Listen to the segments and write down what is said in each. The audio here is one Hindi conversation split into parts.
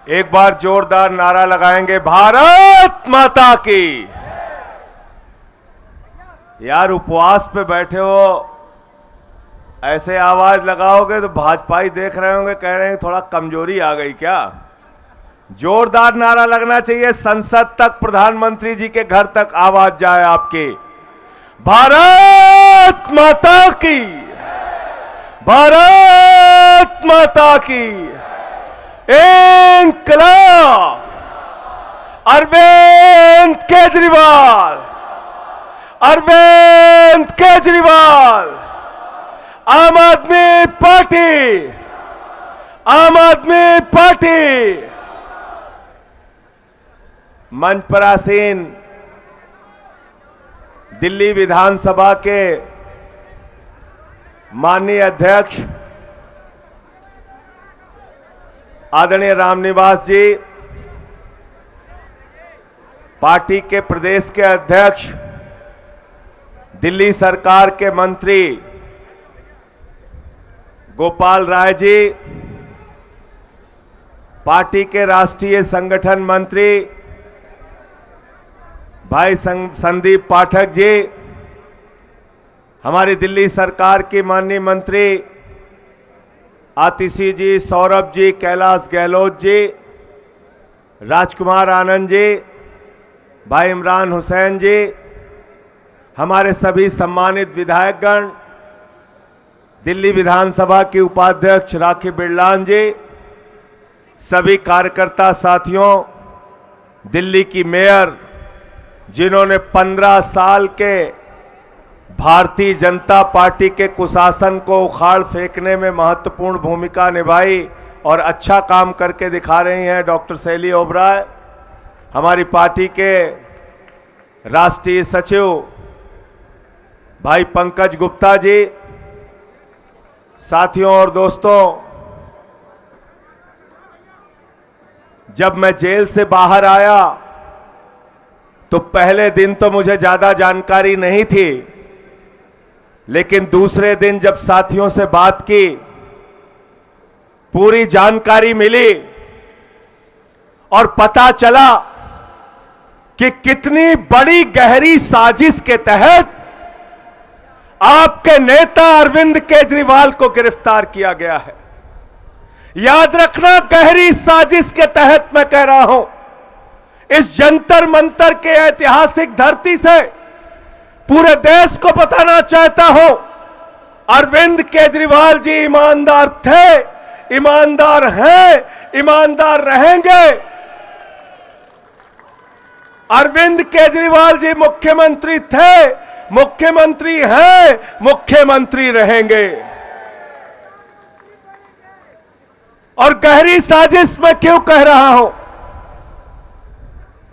एक बार जोरदार नारा लगाएंगे, भारत माता की। यार उपवास पे बैठे हो, ऐसे आवाज लगाओगे तो भाजपाई देख रहे होंगे, कह रहे हैं थोड़ा कमजोरी आ गई क्या। जोरदार नारा लगना चाहिए, संसद तक, प्रधानमंत्री जी के घर तक आवाज जाए आपकी। भारत माता की, भारत माता की। इंकलाब अरविंद केजरीवाल, अरविंद केजरीवाल। आम आदमी पार्टी, आम आदमी पार्टी। मंच पर आसीन दिल्ली विधानसभा के माननीय अध्यक्ष आदरणीय रामनिवास जी, पार्टी के प्रदेश के अध्यक्ष, दिल्ली सरकार के मंत्री गोपाल राय जी, पार्टी के राष्ट्रीय संगठन मंत्री भाई संदीप पाठक जी, हमारी दिल्ली सरकार की माननीय मंत्री आतिशी जी, सौरभ जी, कैलाश गहलोत जी, राजकुमार आनंद जी, भाई इमरान हुसैन जी, हमारे सभी सम्मानित विधायकगण, दिल्ली विधानसभा के उपाध्यक्ष राखी बिरलान जी, सभी कार्यकर्ता साथियों, दिल्ली की मेयर जिन्होंने 15 साल के भारतीय जनता पार्टी के कुशासन को उखाड़ फेंकने में महत्वपूर्ण भूमिका निभाई और अच्छा काम करके दिखा रही हैं, डॉक्टर शैली ओबराय, हमारी पार्टी के राष्ट्रीय सचिव भाई पंकज गुप्ता जी, साथियों और दोस्तों, जब मैं जेल से बाहर आया तो पहले दिन तो मुझे ज्यादा जानकारी नहीं थी, लेकिन दूसरे दिन जब साथियों से बात की, पूरी जानकारी मिली और पता चला कि कितनी बड़ी गहरी साजिश के तहत आपके नेता अरविंद केजरीवाल को गिरफ्तार किया गया है। याद रखना, गहरी साजिश के तहत मैं कह रहा हूं। इस जंतर मंतर के ऐतिहासिक धरती से पूरे देश को बताना चाहता हूं, अरविंद केजरीवाल जी ईमानदार थे, ईमानदार हैं, ईमानदार रहेंगे। अरविंद केजरीवाल जी मुख्यमंत्री थे, मुख्यमंत्री हैं, मुख्यमंत्री रहेंगे। और गहरी साजिश मैं क्यों कह रहा हूं?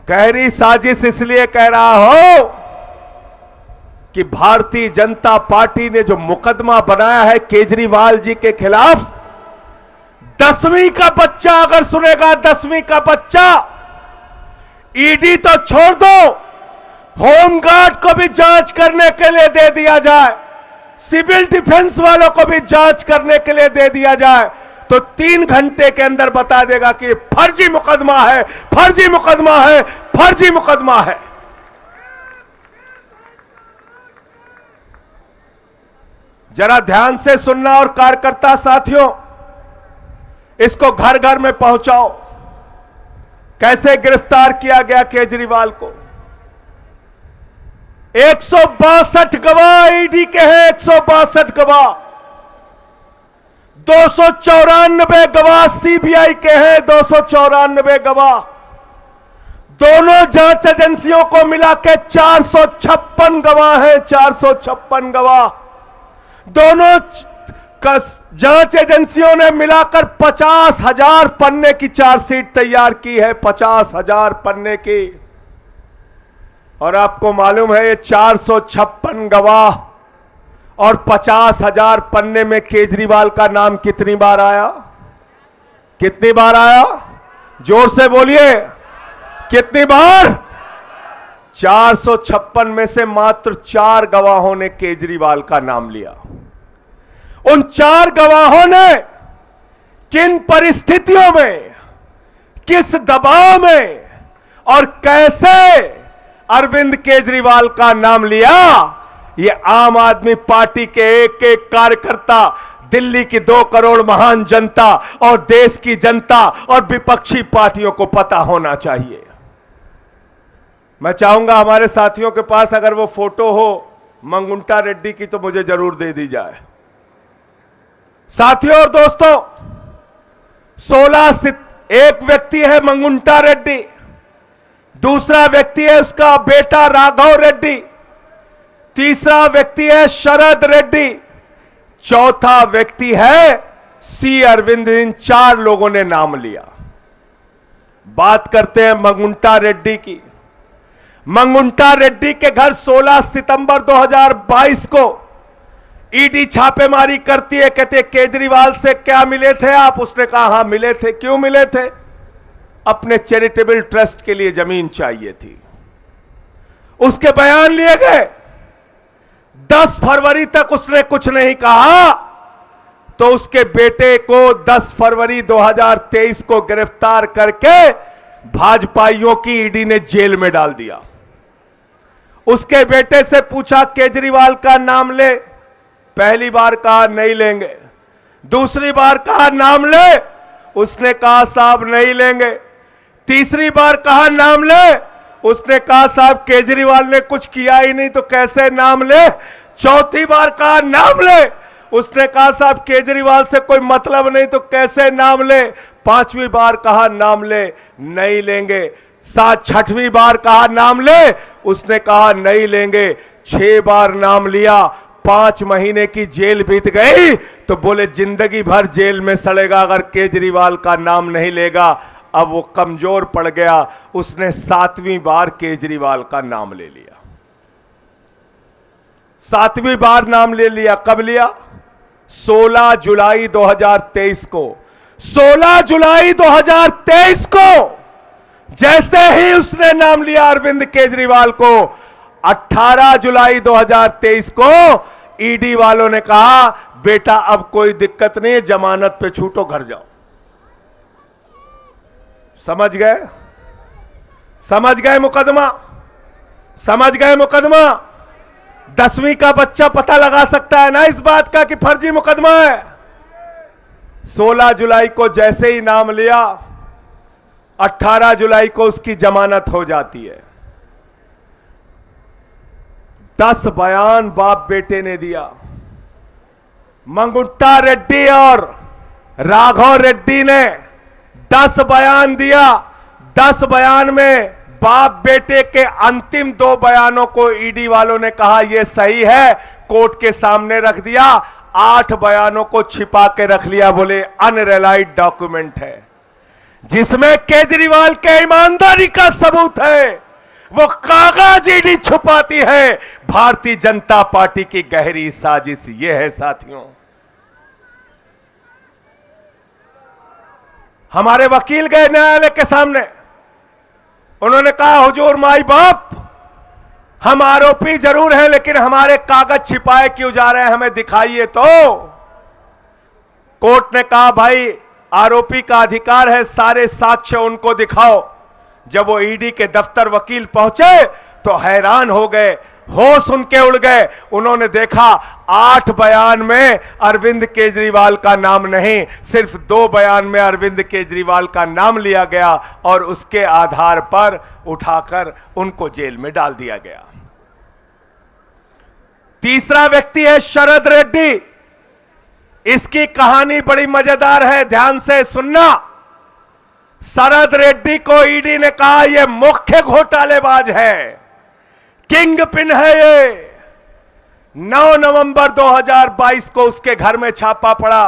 गहरी साजिश इसलिए कह रहा हूं कि भारतीय जनता पार्टी ने जो मुकदमा बनाया है केजरीवाल जी के खिलाफ, 10वीं का बच्चा अगर सुनेगा, 10वीं का बच्चा, ईडी तो छोड़ दो, होमगार्ड को भी जांच करने के लिए दे दिया जाए, सिविल डिफेंस वालों को भी जांच करने के लिए दे दिया जाए, तो 3 घंटे के अंदर बता देगा कि फर्जी मुकदमा है, फर्जी मुकदमा है, फर्जी मुकदमा है। जरा ध्यान से सुनना और कार्यकर्ता साथियों, इसको घर घर में पहुंचाओ। कैसे गिरफ्तार किया गया केजरीवाल को? 162 गवाह ईडी के हैं, 162 गवाह, 294 गवाह सीबीआई के हैं, 294 गवाह, दोनों जांच एजेंसियों को मिला के 456 गवाह हैं, 456 गवाह। दोनों जांच एजेंसियों ने मिलाकर 50,000 पन्ने की चार्जशीट तैयार की है, 50,000 पन्ने की। और आपको मालूम है, ये 456 गवाह और 50,000 पन्ने में केजरीवाल का नाम कितनी बार आया? कितनी बार आया? जोर से बोलिए, कितनी बार? 456 में से मात्र 4 गवाहों ने केजरीवाल का नाम लिया। उन 4 गवाहों ने किन परिस्थितियों में, किस दबाव में और कैसे अरविंद केजरीवाल का नाम लिया, ये आम आदमी पार्टी के एक एक कार्यकर्ता, दिल्ली की 2 करोड़ महान जनता और देश की जनता और विपक्षी पार्टियों को पता होना चाहिए। मैं चाहूंगा हमारे साथियों के पास अगर वो फोटो हो मंगुंटा रेड्डी की तो मुझे जरूर दे दी जाए। साथियों और दोस्तों, एक व्यक्ति है मंगुंटा रेड्डी, दूसरा व्यक्ति है उसका बेटा राघव रेड्डी, तीसरा व्यक्ति है शरद रेड्डी, चौथा व्यक्ति है सी अरविंद। इन 4 लोगों ने नाम लिया। बात करते हैं मंगुंटा रेड्डी की। मंगुंटा रेड्डी के घर 16 सितंबर 2022 को ईडी छापेमारी करती है। कहते केजरीवाल से क्या मिले थे आप? उसने कहा हां मिले थे। क्यों मिले थे? अपने चैरिटेबल ट्रस्ट के लिए जमीन चाहिए थी। उसके बयान लिए गए। 10 फरवरी तक उसने कुछ नहीं कहा तो उसके बेटे को 10 फरवरी 2023 को गिरफ्तार करके भाजपाइयों की ईडी ने जेल में डाल दिया। उसके बेटे से पूछा केजरीवाल का नाम ले, पहली बार कहा नहीं लेंगे, दूसरी बार कहा नाम ले, उसने कहा साहब नहीं लेंगे, तीसरी बार कहा नाम ले, उसने कहा साहब केजरीवाल ने कुछ किया ही नहीं तो कैसे नाम ले, चौथी बार कहा नाम ले, उसने कहा साहब केजरीवाल से कोई मतलब नहीं तो कैसे नाम ले, पांचवी बार कहा नाम ले, नहीं लेंगे, 6वीं बार कहा नाम ले, उसने कहा नहीं लेंगे, 6 बार नाम लिया, 5 महीने की जेल बीत गई तो बोले जिंदगी भर जेल में सड़ेगा अगर केजरीवाल का नाम नहीं लेगा। अब वो कमजोर पड़ गया, उसने 7वीं बार केजरीवाल का नाम ले लिया। 7वीं बार नाम ले लिया। कब लिया? 16 जुलाई 2023 को। 16 जुलाई 2023 को जैसे ही उसने नाम लिया अरविंद केजरीवाल को, 18 जुलाई 2023 को ईडी वालों ने कहा बेटा अब कोई दिक्कत नहीं है, जमानत पे छूटो, घर जाओ। समझ गए? समझ गए मुकदमा? समझ गए मुकदमा? 10वीं का बच्चा पता लगा सकता है ना इस बात का कि फर्जी मुकदमा है। 16 जुलाई को जैसे ही नाम लिया, 18 जुलाई को उसकी जमानत हो जाती है। 10 बयान बाप बेटे ने दिया। मंगुंटा रेड्डी और राघव रेड्डी ने 10 बयान दिया। 10 बयान में बाप बेटे के अंतिम 2 बयानों को ईडी वालों ने कहा यह सही है, कोर्ट के सामने रख दिया। 8 बयानों को छिपा के रख लिया, बोले अनरिलाइड डॉक्यूमेंट है, जिसमें केजरीवाल के ईमानदारी का सबूत है। वो कागज ईडी छुपाती है। भारतीय जनता पार्टी की गहरी साजिश ये है साथियों। हमारे वकील गए न्यायालय के सामने, उन्होंने कहा हुजूर माई बाप, हम आरोपी जरूर हैं लेकिन हमारे कागज छिपाए क्यों जा रहे हैं, हमें दिखाइए तो। कोर्ट ने कहा भाई आरोपी का अधिकार है, सारे साक्ष्य उनको दिखाओ। जब वो ईडी के दफ्तर वकील पहुंचे तो हैरान हो गए, होश उनके उड़ गए। उन्होंने देखा 8 बयान में अरविंद केजरीवाल का नाम नहीं, सिर्फ 2 बयान में अरविंद केजरीवाल का नाम लिया गया और उसके आधार पर उठाकर उनको जेल में डाल दिया गया। तीसरा व्यक्ति है शरद रेड्डी। इसकी कहानी बड़ी मजेदार है, ध्यान से सुनना। शरद रेड्डी को ईडी ने कहा यह मुख्य घोटालेबाज है, किंग पिन है ये। 9 नवंबर 2022 को उसके घर में छापा पड़ा।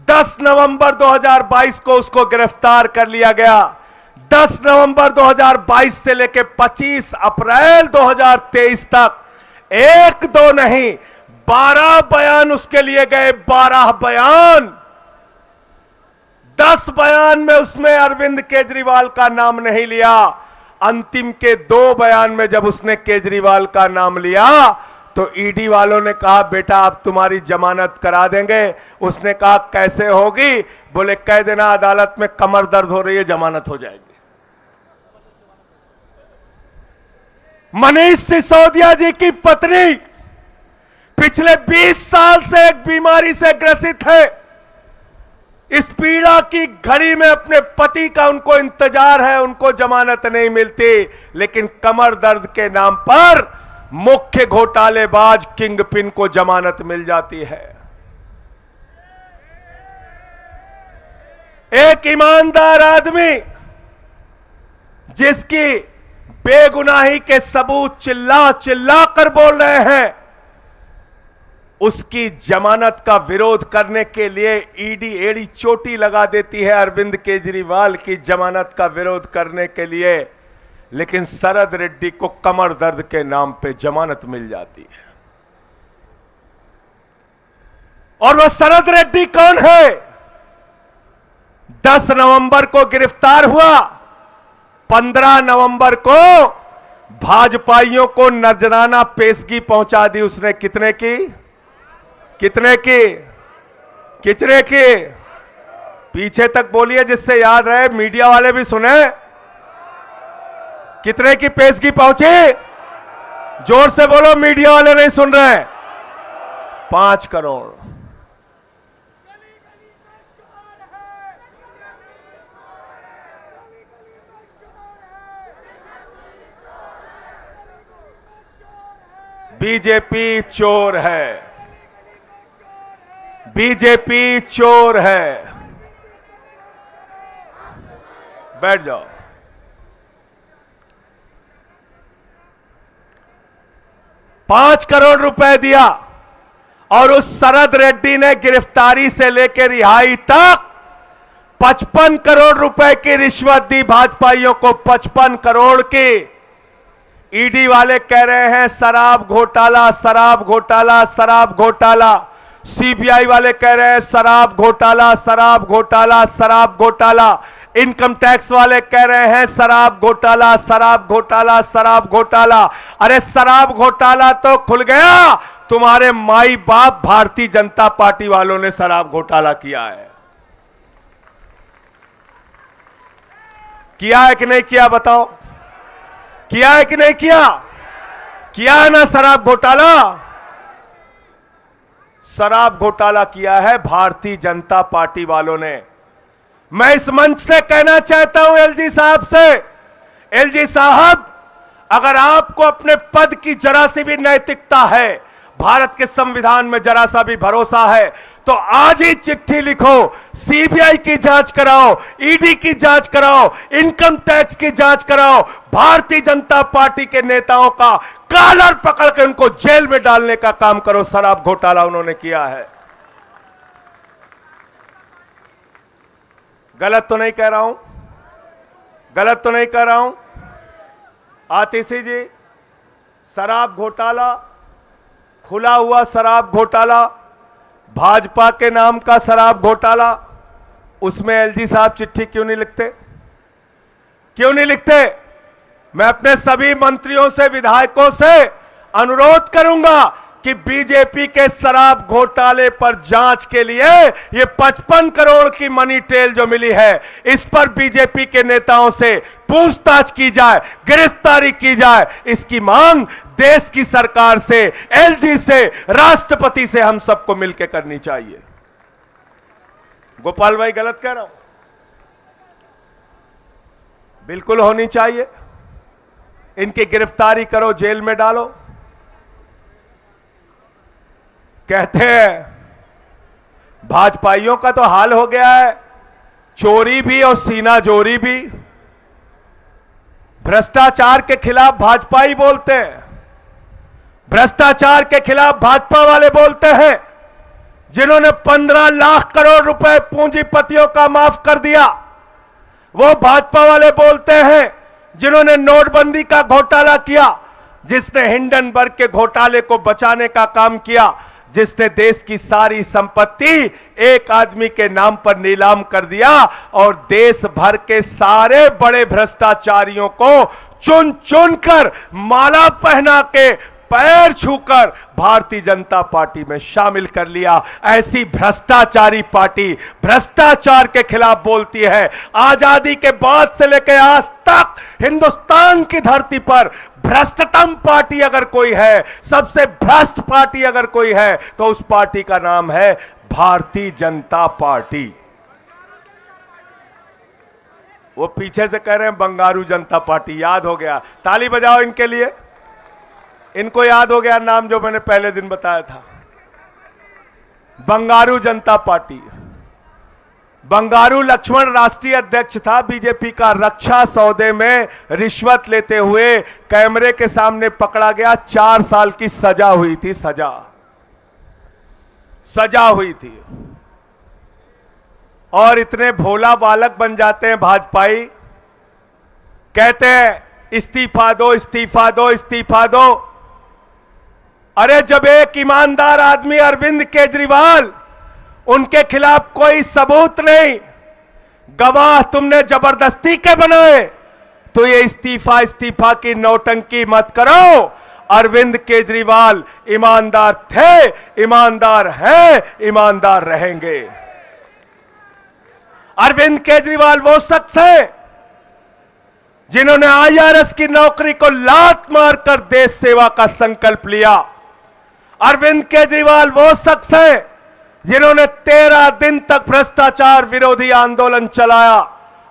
10 नवंबर 2022 को उसको गिरफ्तार कर लिया गया। 10 नवंबर 2022 से लेकर 25 अप्रैल 2023 तक 1-2 नहीं 12 बयान उसके लिए गए। 12 बयान। 10 बयान में उसमें अरविंद केजरीवाल का नाम नहीं लिया। अंतिम के 2 बयान में जब उसने केजरीवाल का नाम लिया तो ईडी वालों ने कहा बेटा आप तुम्हारी जमानत करा देंगे। उसने कहा कैसे होगी? बोले कह देना अदालत में कमर दर्द हो रही है, जमानत हो जाएगी। मनीष सिसोदिया जी की पत्नी पिछले 20 साल से एक बीमारी से ग्रसित है। इस पीड़ा की घड़ी में अपने पति का उनको इंतजार है, उनको जमानत नहीं मिलती, लेकिन कमर दर्द के नाम पर मुख्य घोटालेबाज किंगपिन को जमानत मिल जाती है। एक ईमानदार आदमी जिसकी बेगुनाही के सबूत चिल्ला चिल्ला कर बोल रहे हैं, उसकी जमानत का विरोध करने के लिए ईडी एड़ी चोटी लगा देती है अरविंद केजरीवाल की जमानत का विरोध करने के लिए, लेकिन शरद रेड्डी को कमर दर्द के नाम पे जमानत मिल जाती है। और वह शरद रेड्डी कौन है? 10 नवंबर को गिरफ्तार हुआ, 15 नवंबर को भाजपाइयों को नजराना पेशगी पहुंचा दी उसने। कितने की? कितने की? कितने की? पीछे तक बोलिए जिससे याद रहे, मीडिया वाले भी सुने। कितने की पेशगी पहुंची? जोर से बोलो, मीडिया वाले नहीं सुन रहे। 5 करोड़। बीजेपी चोर है, बीजेपी चोर है। बैठ जाओ। ₹5 करोड़ दिया और उस शरद रेड्डी ने गिरफ्तारी से लेकर रिहाई तक 55 करोड़ रुपए की रिश्वत दी भाजपाइयों को। 55 करोड़ की। ईडी वाले कह रहे हैं शराब घोटाला, शराब घोटाला, शराब घोटाला। सीबीआई वाले कह रहे हैं शराब घोटाला, शराब घोटाला, शराब घोटाला। इनकम टैक्स वाले कह रहे हैं शराब घोटाला, शराब घोटाला, शराब घोटाला। अरे शराब घोटाला तो खुल गया, तुम्हारे माई बाप भारतीय जनता पार्टी वालों ने शराब घोटाला किया है। किया है कि नहीं किया? बताओ, किया है कि नहीं किया? किया है ना शराब घोटाला? शराब घोटाला किया है भारतीय जनता पार्टी वालों ने। मैं इस मंच से कहना चाहता हूं एलजी साहब से, एलजी साहब, अगर आपको अपने पद की जरा सी भी नैतिकता है, भारत के संविधान में जरा सा भी भरोसा है, तो आज ही चिट्ठी लिखो, सीबीआई की जांच कराओ, ईडी की जांच कराओ, इनकम टैक्स की जांच कराओ, भारतीय जनता पार्टी के नेताओं का कॉलर पकड़ के उनको जेल में डालने का काम करो। शराब घोटाला उन्होंने किया है। गलत तो नहीं कह रहा हूं? गलत तो नहीं कह रहा हूं? आतिशी जी, शराब घोटाला, खुला हुआ शराब घोटाला, भाजपा के नाम का शराब घोटाला, उसमें एलजी साहब चिट्ठी क्यों नहीं लिखते? क्यों नहीं लिखते? मैं अपने सभी मंत्रियों से, विधायकों से अनुरोध करूंगा कि बीजेपी के शराब घोटाले पर जांच के लिए ये 55 करोड़ की मनी टेल जो मिली है, इस पर बीजेपी के नेताओं से पूछताछ की जाए, गिरफ्तारी की जाए। इसकी मांग देश की सरकार से, एलजी से, राष्ट्रपति से हम सबको मिलकर करनी चाहिए। गोपाल भाई, गलत कह रहा हूं? बिल्कुल होनी चाहिए। इनकी गिरफ्तारी करो, जेल में डालो। कहते हैं भाजपाइयों का तो हाल हो गया है, चोरी भी और सीना जोरी भी। भ्रष्टाचार के खिलाफ भाजपाई बोलते हैं, भ्रष्टाचार के खिलाफ भाजपा वाले बोलते हैं। जिन्होंने 15 लाख करोड़ रुपए पूंजीपतियों का माफ कर दिया, वो भाजपा वाले बोलते हैं। जिन्होंने नोटबंदी का घोटाला किया, जिसने हिंडनबर्ग के घोटाले को बचाने का काम किया, जिसने देश की सारी संपत्ति एक आदमी के नाम पर नीलाम कर दिया और देश भर के सारे बड़े भ्रष्टाचारियों को चुन चुन कर माला पहना के पैर छूकर भारतीय जनता पार्टी में शामिल कर लिया। ऐसी भ्रष्टाचारी पार्टी भ्रष्टाचार के खिलाफ बोलती है। आजादी के बाद से लेकर आज तक हिंदुस्तान की धरती पर भ्रष्टतम पार्टी अगर कोई है, सबसे भ्रष्ट पार्टी अगर कोई है, तो उस पार्टी का नाम है भारतीय जनता पार्टी। वो पीछे से कह रहे हैं बंगारू जनता पार्टी, याद हो गया। ताली बजाओ इनके लिए। इनको याद हो गया नाम जो मैंने पहले दिन बताया था, बंगारू जनता पार्टी। बंगारू लक्ष्मण राष्ट्रीय अध्यक्ष था बीजेपी का। रक्षा सौदे में रिश्वत लेते हुए कैमरे के सामने पकड़ा गया। 4 साल की सजा हुई थी। सजा हुई थी। और इतने भोला बालक बन जाते हैं भाजपाई, कहते हैं इस्तीफा दो, इस्तीफा दो, इस्तीफा दो। अरे जब एक ईमानदार आदमी अरविंद केजरीवाल, उनके खिलाफ कोई सबूत नहीं, गवाह तुमने जबरदस्ती के बनाए, तो ये इस्तीफा की नौटंकी मत करो। अरविंद केजरीवाल ईमानदार थे, ईमानदार हैं, ईमानदार रहेंगे। अरविंद केजरीवाल वो शख्स है जिन्होंने आईआरएस की नौकरी को लात मारकर देश सेवा का संकल्प लिया। अरविंद केजरीवाल वो शख्स है जिन्होंने 13 दिन तक भ्रष्टाचार विरोधी आंदोलन चलाया।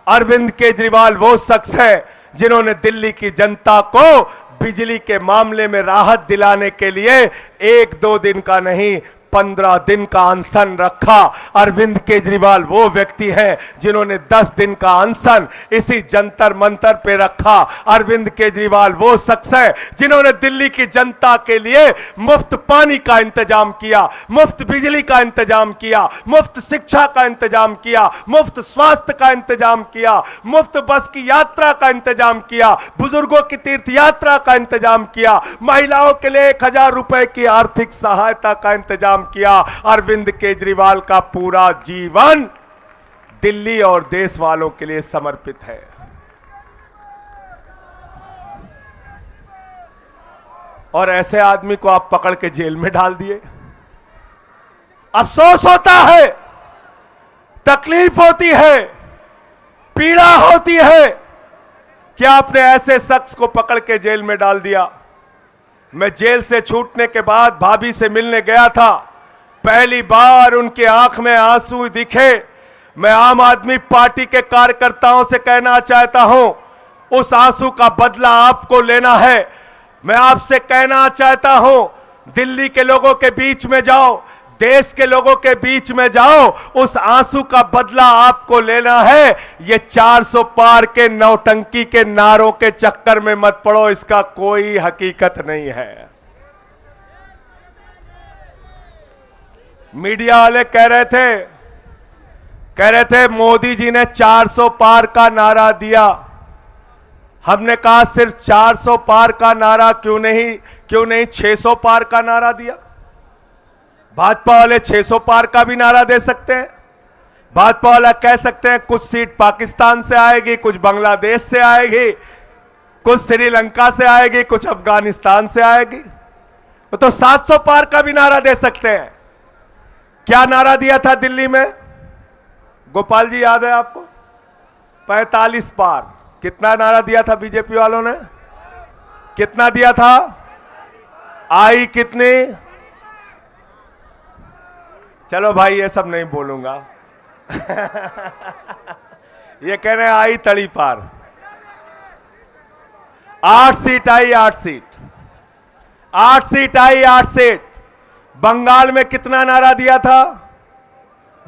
अरविंद केजरीवाल वो शख्स है जिन्होंने दिल्ली की जनता को बिजली के मामले में राहत दिलाने के लिए 1-2 दिन का नहीं, 15 दिन का अनशन रखा। अरविंद केजरीवाल वो व्यक्ति हैं जिन्होंने 10 दिन का अनशन इसी जंतर मंतर पे रखा। अरविंद केजरीवाल वो शख्स है जिन्होंने दिल्ली की जनता के लिए मुफ्त पानी का इंतजाम किया, मुफ्त बिजली का इंतजाम किया, मुफ्त शिक्षा का इंतजाम किया, मुफ्त स्वास्थ्य का इंतजाम किया, मुफ्त बस की यात्रा का इंतजाम किया, बुजुर्गों की तीर्थ यात्रा का इंतजाम किया, महिलाओं के लिए 1000 रुपए की आर्थिक सहायता का इंतजाम किया। अरविंद केजरीवाल का पूरा जीवन दिल्ली और देश वालों के लिए समर्पित है। और ऐसे आदमी को आप पकड़ के जेल में डाल दिए। अफसोस होता है, तकलीफ होती है, पीड़ा होती है कि आपने ऐसे शख्स को पकड़ के जेल में डाल दिया। मैं जेल से छूटने के बाद भाभी से मिलने गया था। पहली बार उनके आंख में आंसू दिखे। मैं आम आदमी पार्टी के कार्यकर्ताओं से कहना चाहता हूं, उस आंसू का बदला आपको लेना है। मैं आपसे कहना चाहता हूं, दिल्ली के लोगों के बीच में जाओ, देश के लोगों के बीच में जाओ, उस आंसू का बदला आपको लेना है। ये 400 पार के नौटंकी के नारों के चक्कर में मत पड़ो, इसका कोई हकीकत नहीं है। मीडिया वाले कह रहे थे मोदी जी ने 400 पार का नारा दिया। हमने कहा सिर्फ 400 पार का नारा क्यों नहीं 600 पार का नारा दिया। भाजपा वाले 600 पार का भी नारा दे सकते हैं। भाजपा वाला कह सकते हैं कुछ सीट पाकिस्तान से आएगी, कुछ बांग्लादेश से आएगी, कुछ श्रीलंका से आएगी, कुछ अफगानिस्तान से आएगी। तो 700 पार का भी नारा दे सकते हैं। क्या नारा दिया था दिल्ली में, गोपाल जी याद है आपको? 45 पार। कितना नारा दिया था बीजेपी वालों ने? कितना दिया था? आई कितनी? चलो भाई ये सब नहीं बोलूंगा। ये कह रहे हैं आई तड़ी पार। 8 सीट आई, 8 सीट, 8 सीट आई, 8 सीट। बंगाल में कितना नारा दिया था?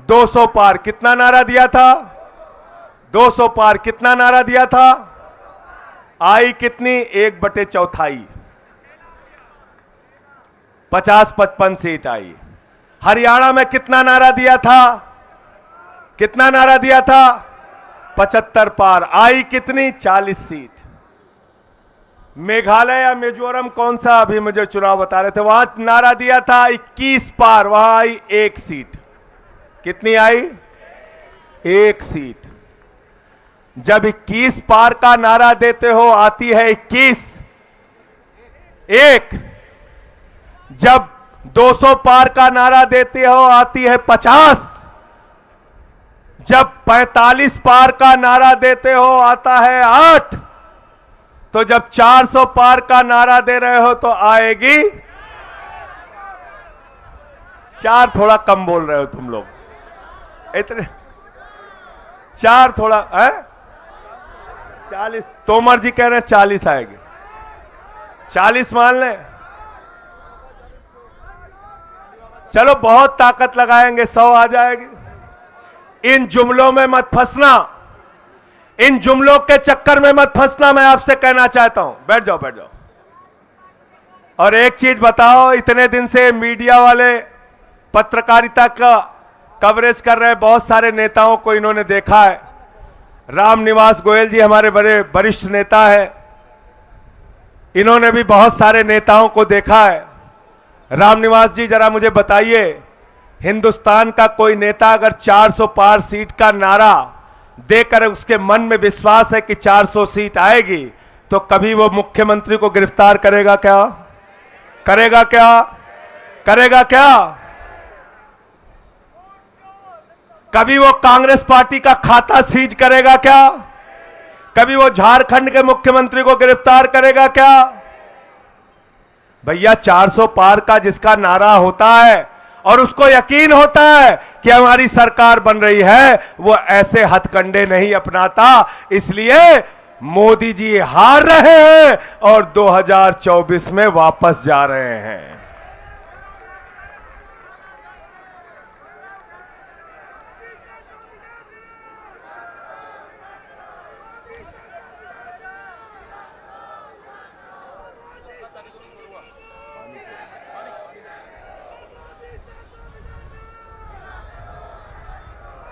200 पार। कितना नारा दिया था? 200 पार। कितना नारा दिया था? आई कितनी? 1/4। 50-55 सीट आई। हरियाणा में कितना नारा दिया था? कितना नारा दिया था? 75 पार। आई कितनी? 40 सीट। मेघालय या मिजोरम कौन सा अभी मुझे चुनाव बता रहे थे, वहां नारा दिया था 21 पार, वहां आई 1 सीट। कितनी आई? 1 सीट। जब 21 पार का नारा देते हो आती है 21, 1 जब 200 पार का नारा देते हो आती है 50, जब 45 पार का नारा देते हो आता है 8, तो जब 400 पार का नारा दे रहे हो तो आएगी 4। थोड़ा कम बोल रहे हो तुम लोग, इतने 4 थोड़ा है 40। तोमर जी कह रहे हैं 40 आएगी, 40 मान लें। चलो बहुत ताकत लगाएंगे, 100 आ जाएगी। इन जुमलों में मत फंसना, इन जुमलों के चक्कर में मत फंसना, मैं आपसे कहना चाहता हूं। बैठ जाओ बैठ जाओ। और एक चीज बताओ, इतने दिन से मीडिया वाले पत्रकारिता का कवरेज कर रहे हैं, बहुत सारे नेताओं को इन्होंने देखा है। रामनिवास गोयल जी हमारे बड़े वरिष्ठ नेता है, इन्होंने भी बहुत सारे नेताओं को देखा है। रामनिवास जी जरा मुझे बताइए, हिंदुस्तान का कोई नेता अगर 400 पार सीट का नारा देकर उसके मन में विश्वास है कि 400 सीट आएगी, तो कभी वो मुख्यमंत्री को गिरफ्तार करेगा क्या? करेगा क्या? करेगा क्या? कभी वो कांग्रेस पार्टी का खाता सीज करेगा क्या? कभी वो झारखंड के मुख्यमंत्री को गिरफ्तार करेगा क्या? भैया 400 पार का जिसका नारा होता है और उसको यकीन होता है कि हमारी सरकार बन रही है, वो ऐसे हथकंडे नहीं अपनाता। इसलिए मोदी जी हार रहे हैं और 2024 में वापस जा रहे हैं।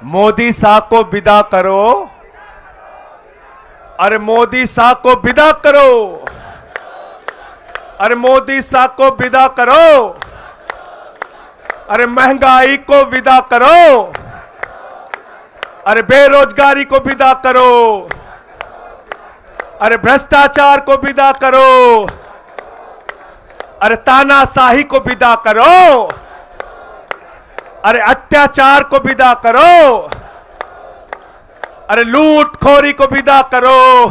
मोदी शाह को विदा करो, अरे मोदी शाह को विदा करो, अरे मोदी शाह को विदा करो, अरे महंगाई को विदा करो, अरे बेरोजगारी को विदा करो, अरे भ्रष्टाचार को विदा करो, अरे तानाशाही को विदा करो, अरे अत्याचार को विदा करो, अरे लूटखोरी को विदा करो,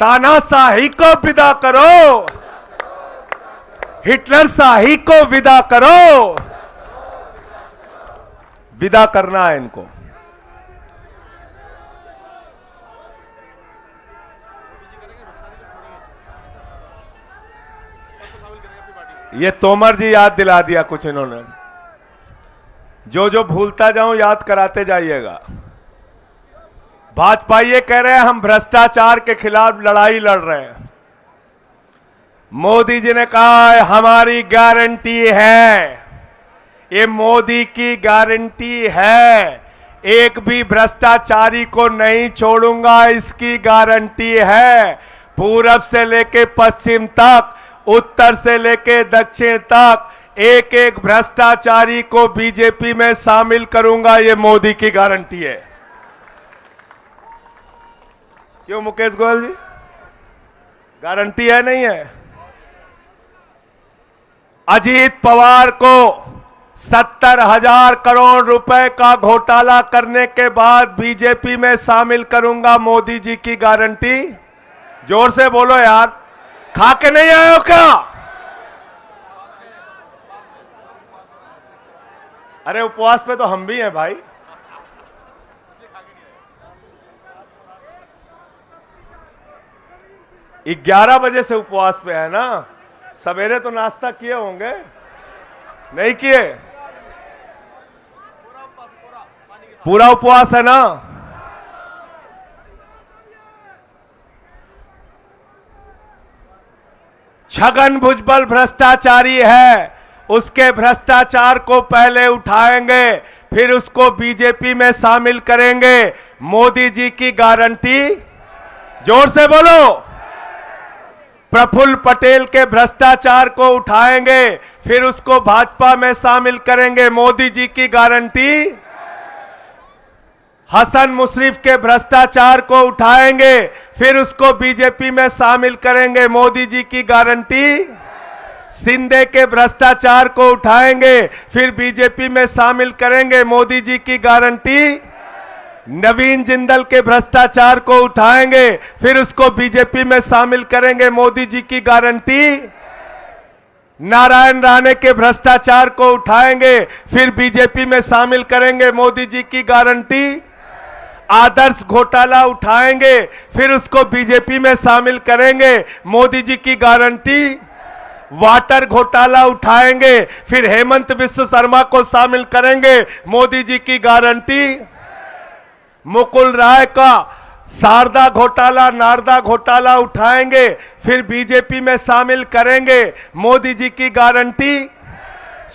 तानाशाही को विदा करो, हिटलर शाही को विदा करो। विदा करना है इनको। ये तोमर जी याद दिला दिया कुछ इन्होंने, जो जो भूलता जाऊं याद कराते जाइएगा। भाजपा ये कह रहे हैं हम भ्रष्टाचार के खिलाफ लड़ाई लड़ रहे हैं। मोदी जी ने कहा है हमारी गारंटी है, ये मोदी की गारंटी है, एक भी भ्रष्टाचारी को नहीं छोड़ूंगा, इसकी गारंटी है। पूरब से लेके पश्चिम तक, उत्तर से लेके दक्षिण तक, एक एक भ्रष्टाचारी को बीजेपी में शामिल करूंगा, ये मोदी की गारंटी है। क्यों मुकेश गोयल जी, गारंटी है नहीं है? अजीत पवार को 70,000 करोड़ रुपए का घोटाला करने के बाद बीजेपी में शामिल करूंगा, मोदी जी की गारंटी। जोर से बोलो यार, खा के नहीं आए हो क्या? अरे उपवास पे तो हम भी हैं भाई। ये 11 बजे से उपवास पे है ना, सवेरे तो नाश्ता किए होंगे, नहीं किए? पूरा उपवास है ना? छगन भुजबल भ्रष्टाचारी है, उसके भ्रष्टाचार को पहले उठाएंगे, फिर उसको बीजेपी में शामिल करेंगे। मोदी जी की गारंटी, जोर से बोलो। प्रफुल्ल पटेल के भ्रष्टाचार को उठाएंगे, फिर उसको भाजपा में शामिल करेंगे, मोदी जी की गारंटी। हसन मुशर्रफ के भ्रष्टाचार को उठाएंगे, फिर उसको बीजेपी में शामिल करेंगे, मोदी जी की गारंटी। शिंदे के भ्रष्टाचार को उठाएंगे, फिर बीजेपी में शामिल करेंगे, मोदी जी की गारंटी। नवीन जिंदल के भ्रष्टाचार को उठाएंगे, फिर उसको बीजेपी में शामिल करेंगे, मोदी जी की गारंटी। नारायण राणे के भ्रष्टाचार को उठाएंगे, फिर बीजेपी में शामिल करेंगे, मोदी जी की गारंटी। आदर्श घोटाला उठाएंगे, फिर उसको बीजेपी में शामिल करेंगे, मोदी जी की गारंटी। वाटर घोटाला उठाएंगे, फिर हेमंत विश्व शर्मा को शामिल करेंगे, मोदी जी की गारंटी। मुकुल राय का शारदा घोटाला, नारदा घोटाला उठाएंगे, फिर बीजेपी में शामिल करेंगे, मोदी जी की गारंटी।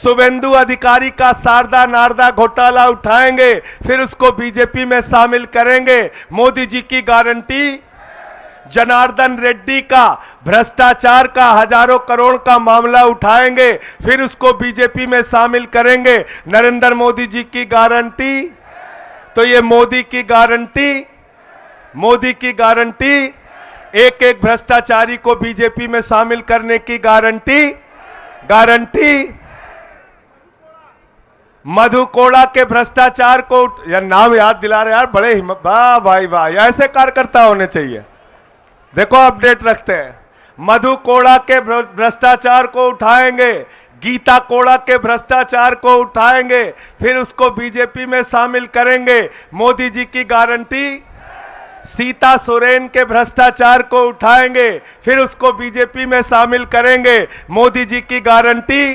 शुभेंदु अधिकारी का शारदा नारदा घोटाला उठाएंगे, फिर उसको बीजेपी में शामिल करेंगे, मोदी जी की गारंटी। जनार्दन रेड्डी का भ्रष्टाचार का हजारों करोड़ का मामला उठाएंगे, फिर उसको बीजेपी में शामिल करेंगे, नरेंद्र मोदी जी की गारंटी। तो ये मोदी की गारंटी, मोदी की गारंटी, एक एक भ्रष्टाचारी को बीजेपी में शामिल करने की गारंटी। गारंटी मधु कोड़ा के भ्रष्टाचार को, यार नाम याद दिला रहे यार, बड़े हिम्मत, वाह भाई वाह, ऐसे कार्यकर्ता होने चाहिए। देखो अपडेट रखते हैं। मधु कोड़ा के भ्रष्टाचार को उठाएंगे, गीता कोड़ा के भ्रष्टाचार को उठाएंगे, फिर उसको बीजेपी में शामिल करेंगे, मोदी जी की गारंटी। सीता सोरेन के भ्रष्टाचार को उठाएंगे, फिर उसको बीजेपी में शामिल करेंगे, मोदी जी की गारंटी।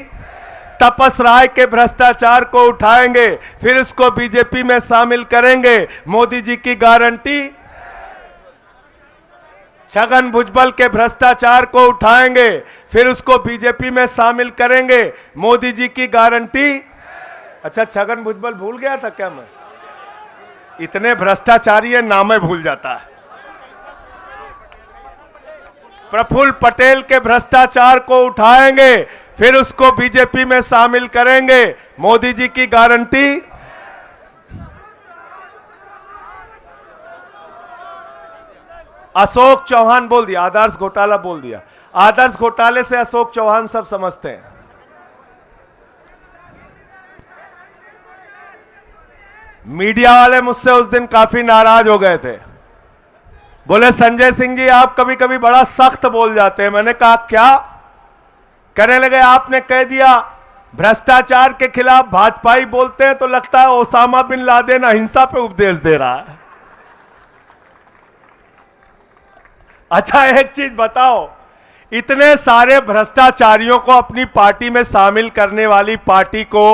तपस राय के भ्रष्टाचार को उठाएंगे, फिर उसको बीजेपी में शामिल करेंगे, मोदी जी की गारंटी। छगन भुजबल के भ्रष्टाचार को उठाएंगे, फिर उसको बीजेपी में शामिल करेंगे, मोदी जी की गारंटी। अच्छा, छगन भुजबल भूल गया था क्या मैं? इतने भ्रष्टाचारी है, नाम भूल जाता है। प्रफुल्ल पटेल के भ्रष्टाचार को उठाएंगे, फिर उसको बीजेपी में शामिल करेंगे, मोदी जी की गारंटी। अशोक चौहान बोल दिया, आदर्श घोटाला बोल दिया। आदर्श घोटाले से अशोक चौहान सब समझते हैं। मीडिया वाले मुझसे उस दिन काफी नाराज हो गए थे, बोले संजय सिंह जी आप कभी कभी बड़ा सख्त बोल जाते हैं। मैंने कहा क्या? कहने लगे आपने कह दिया भ्रष्टाचार के खिलाफ भाजपाई बोलते हैं तो लगता है ओसामा बिन लादेन अहिंसा पे उपदेश दे रहा है। अच्छा एक चीज बताओ, इतने सारे भ्रष्टाचारियों को अपनी पार्टी में शामिल करने वाली पार्टी को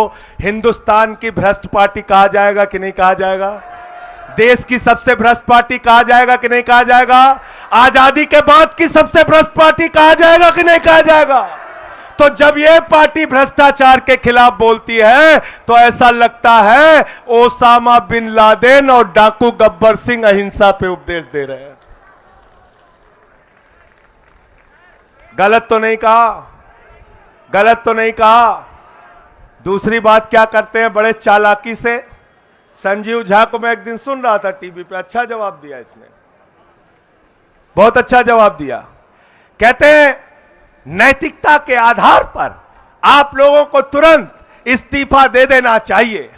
हिंदुस्तान की भ्रष्ट पार्टी कहा जाएगा कि नहीं कहा जाएगा? देश की सबसे भ्रष्ट पार्टी कहा जाएगा कि नहीं कहा जाएगा? आजादी के बाद की सबसे भ्रष्ट पार्टी कहा जाएगा कि नहीं कहा जाएगा? तो जब ये पार्टी भ्रष्टाचार के खिलाफ बोलती है तो ऐसा लगता है ओसामा बिन लादेन और डाकू गब्बर सिंह अहिंसा पे उपदेश दे रहे हैं। गलत तो नहीं कहा? गलत तो नहीं कहा? दूसरी बात क्या करते हैं बड़े चालाकी से, संजीव झा को मैं एक दिन सुन रहा था टीवी पे, अच्छा जवाब दिया इसने, बहुत अच्छा जवाब दिया। कहते हैं नैतिकता के आधार पर आप लोगों को तुरंत इस्तीफा दे देना चाहिए।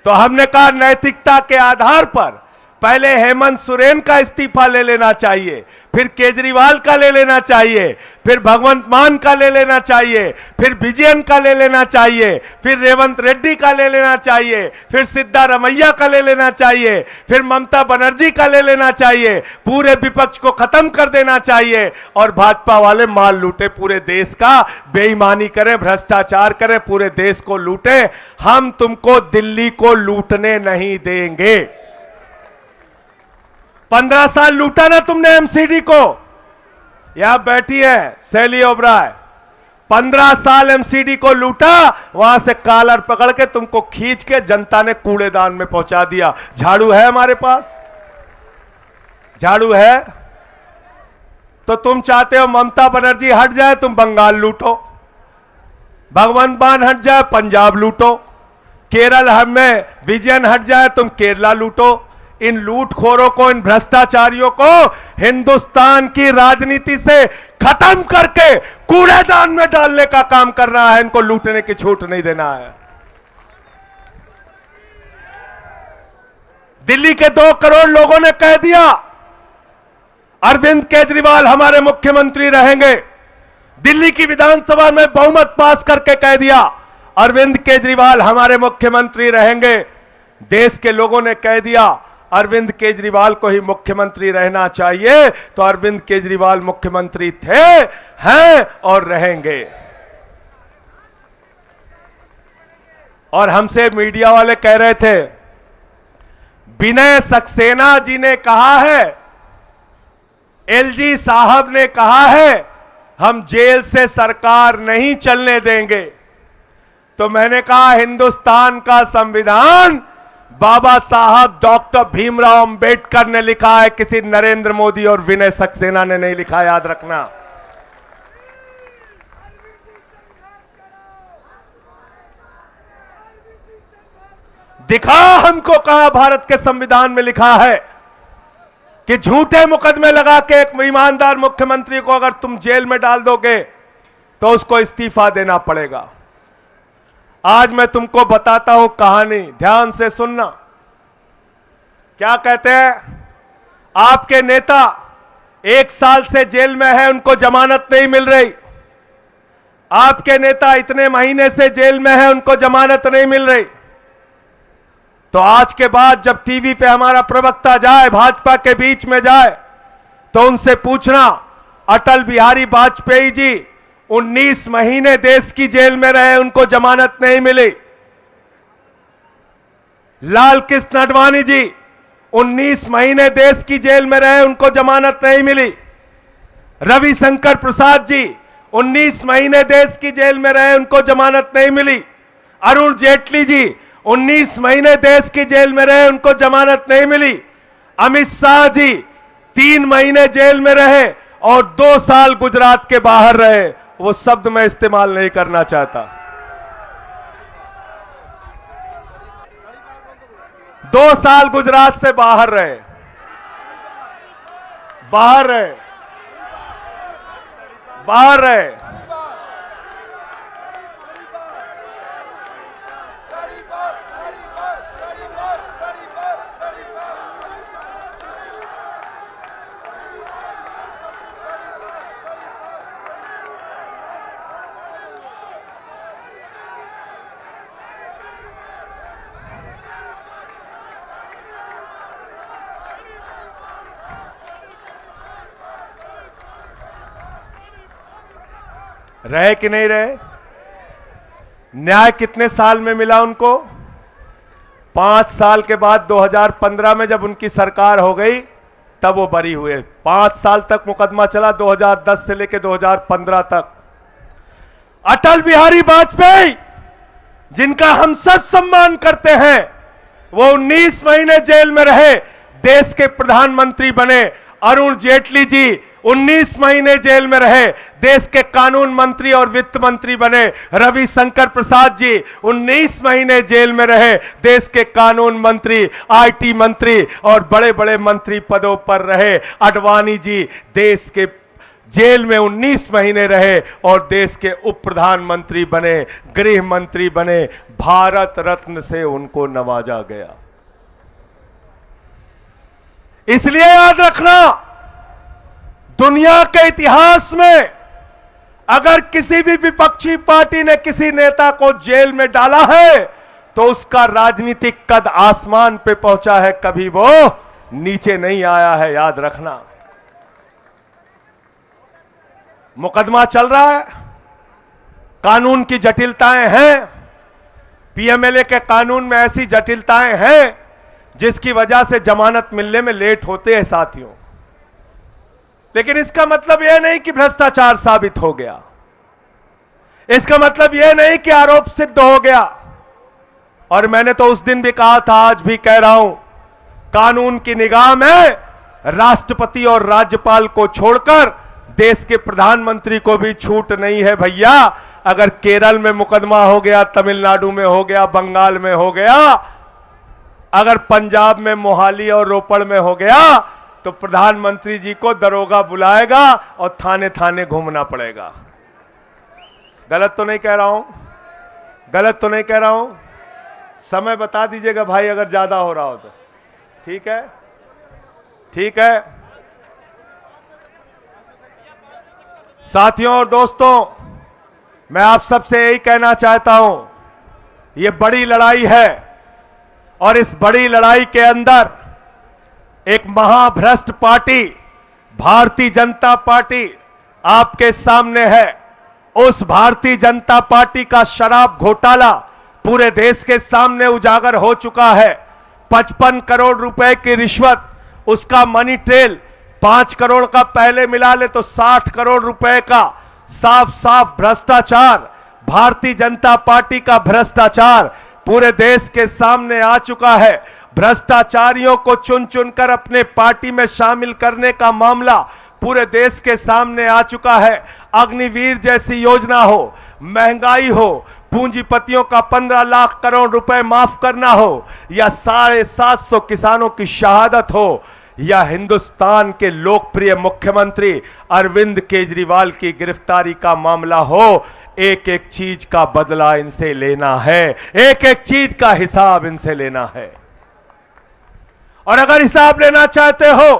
तो हमने कहा नैतिकता के आधार पर पहले हेमंत सोरेन का इस्तीफा ले लेना चाहिए, फिर केजरीवाल का ले लेना चाहिए, फिर भगवंत मान का ले लेना चाहिए, फिर विजयन का ले लेना चाहिए, फिर रेवंत रेड्डी का ले लेना चाहिए, फिर सिद्धारमैया का ले लेना चाहिए, फिर ममता बनर्जी का ले लेना चाहिए, पूरे विपक्ष को खत्म कर देना चाहिए और भाजपा वाले माल लूटे पूरे देश का, बेईमानी करें, भ्रष्टाचार करें, पूरे देश को लूटें। हम तुमको दिल्ली को लूटने नहीं देंगे। 15 साल लूटा ना तुमने एमसीडी को। यहां बैठी है शैली ओबराय, 15 साल एमसीडी को लूटा, वहां से कॉलर पकड़ के तुमको खींच के जनता ने कूड़ेदान में पहुंचा दिया। झाड़ू है हमारे पास? झाड़ू है? तो तुम चाहते हो ममता बनर्जी हट जाए, तुम बंगाल लूटो, भगवंत मान हट जाए, पंजाब लूटो, केरल में विजयन हट जाए, तुम केरला लूटो। इन लूटखोरों को, इन भ्रष्टाचारियों को हिंदुस्तान की राजनीति से खत्म करके कूड़ेदान में डालने का काम करना है। इनको लूटने की छूट नहीं देना है। दिल्ली के 2 करोड़ लोगों ने कह दिया अरविंद केजरीवाल हमारे मुख्यमंत्री रहेंगे। दिल्ली की विधानसभा में बहुमत पास करके कह दिया अरविंद केजरीवाल हमारे मुख्यमंत्री रहेंगे। देश के लोगों ने कह दिया अरविंद केजरीवाल को ही मुख्यमंत्री रहना चाहिए। तो अरविंद केजरीवाल मुख्यमंत्री थे, हैं और रहेंगे। और हमसे मीडिया वाले कह रहे थे विनय सक्सेना जी ने कहा है, एलजी साहब ने कहा है हम जेल से सरकार नहीं चलने देंगे। तो मैंने कहा हिंदुस्तान का संविधान बाबा साहब डॉक्टर भीमराव अंबेडकर ने लिखा है, किसी नरेंद्र मोदी और विनय सक्सेना ने नहीं लिखा, याद रखना। दिखा हमको कहां भारत के संविधान में लिखा है कि झूठे मुकदमे लगा के एक ईमानदार मुख्यमंत्री को अगर तुम जेल में डाल दोगे तो उसको इस्तीफा देना पड़ेगा। आज मैं तुमको बताता हूं कहानी, ध्यान से सुनना। क्या कहते हैं, आपके नेता 1 साल से जेल में है, उनको जमानत नहीं मिल रही। आपके नेता इतने महीने से जेल में है, उनको जमानत नहीं मिल रही। तो आज के बाद जब टीवी पे हमारा प्रवक्ता जाए, भाजपा के बीच में जाए, तो उनसे पूछना अटल बिहारी वाजपेयी जी 19 महीने देश की जेल में रहे, उनको जमानत नहीं मिली। लाल कृष्ण आडवाणी जी 19 महीने देश की जेल में रहे, उनको जमानत नहीं मिली। रविशंकर प्रसाद जी 19 महीने देश की जेल में रहे, उनको जमानत नहीं मिली। अरुण जेटली जी 19 महीने देश की जेल में रहे, उनको जमानत नहीं मिली। अमित शाह जी 3 महीने जेल में रहे और 2 साल गुजरात के बाहर रहे। वो शब्द मैं इस्तेमाल नहीं करना चाहता। 2 साल गुजरात से बाहर रहे, बाहर रहे, बाहर रहे। रहे कि नहीं रहे? न्याय कितने साल में मिला उनको? 5 साल के बाद 2015 में जब उनकी सरकार हो गई तब वो बरी हुए। 5 साल तक मुकदमा चला, 2010 से लेकर 2015 तक। अटल बिहारी वाजपेयी जिनका हम सब सम्मान करते हैं, वो 19 महीने जेल में रहे, देश के प्रधानमंत्री बने। अरुण जेटली जी 19 महीने जेल में रहे, देश के कानून मंत्री और वित्त मंत्री बने। रविशंकर प्रसाद जी 19 महीने जेल में रहे, देश के कानून मंत्री, आईटी मंत्री और बड़े बड़े मंत्री पदों पर रहे। आडवाणी जी देश के जेल में 19 महीने रहे और देश के उप प्रधानमंत्री बने, गृह मंत्री बने। भारत रत्न से उनको नवाजा गया। इसलिए याद रखना, दुनिया के इतिहास में अगर किसी भी विपक्षी पार्टी ने किसी नेता को जेल में डाला है तो उसका राजनीतिक कद आसमान पे पहुंचा है, कभी वो नीचे नहीं आया है, याद रखना। मुकदमा चल रहा है, कानून की जटिलताएं हैं, पीएमएलए के कानून में ऐसी जटिलताएं हैं जिसकी वजह से जमानत मिलने में लेट होते हैं साथियों। लेकिन इसका मतलब यह नहीं कि भ्रष्टाचार साबित हो गया, इसका मतलब यह नहीं कि आरोप सिद्ध हो गया। और मैंने तो उस दिन भी कहा था, आज भी कह रहा हूं, कानून की निगाह में राष्ट्रपति और राज्यपाल को छोड़कर देश के प्रधानमंत्री को भी छूट नहीं है भैया। अगर केरल में मुकदमा हो गया, तमिलनाडु में हो गया, बंगाल में हो गया, अगर पंजाब में मोहाली और रोपड़ में हो गया तो प्रधानमंत्री जी को दरोगा बुलाएगा और थाने थाने घूमना पड़ेगा। गलत तो नहीं कह रहा हूं? गलत तो नहीं कह रहा हूं? समय बता दीजिएगा भाई अगर ज्यादा हो रहा हो तो। ठीक है, ठीक है। साथियों और दोस्तों, मैं आप सबसे यही कहना चाहता हूं, ये बड़ी लड़ाई है और इस बड़ी लड़ाई के अंदर एक महाभ्रष्ट पार्टी भारतीय जनता पार्टी आपके सामने है। उस भारतीय जनता पार्टी का शराब घोटाला पूरे देश के सामने उजागर हो चुका है। 55 करोड़ रुपए की रिश्वत, उसका मनी ट्रेल, 5 करोड़ का पहले मिला ले तो 60 करोड़ रुपए का साफ साफ भ्रष्टाचार, भारतीय जनता पार्टी का भ्रष्टाचार पूरे देश के सामने आ चुका है। भ्रष्टाचारियों को चुन चुनकर अपने पार्टी में शामिल करने का मामला पूरे देश के सामने आ चुका है। अग्निवीर जैसी योजना हो, महंगाई हो, पूंजीपतियों का 15 लाख करोड़ रुपए माफ करना हो, या 750 किसानों की शहादत हो, या हिंदुस्तान के लोकप्रिय मुख्यमंत्री अरविंद केजरीवाल की गिरफ्तारी का मामला हो, एक एक चीज का बदला इनसे लेना है, एक एक चीज का हिसाब इनसे लेना है। और अगर हिसाब लेना चाहते हो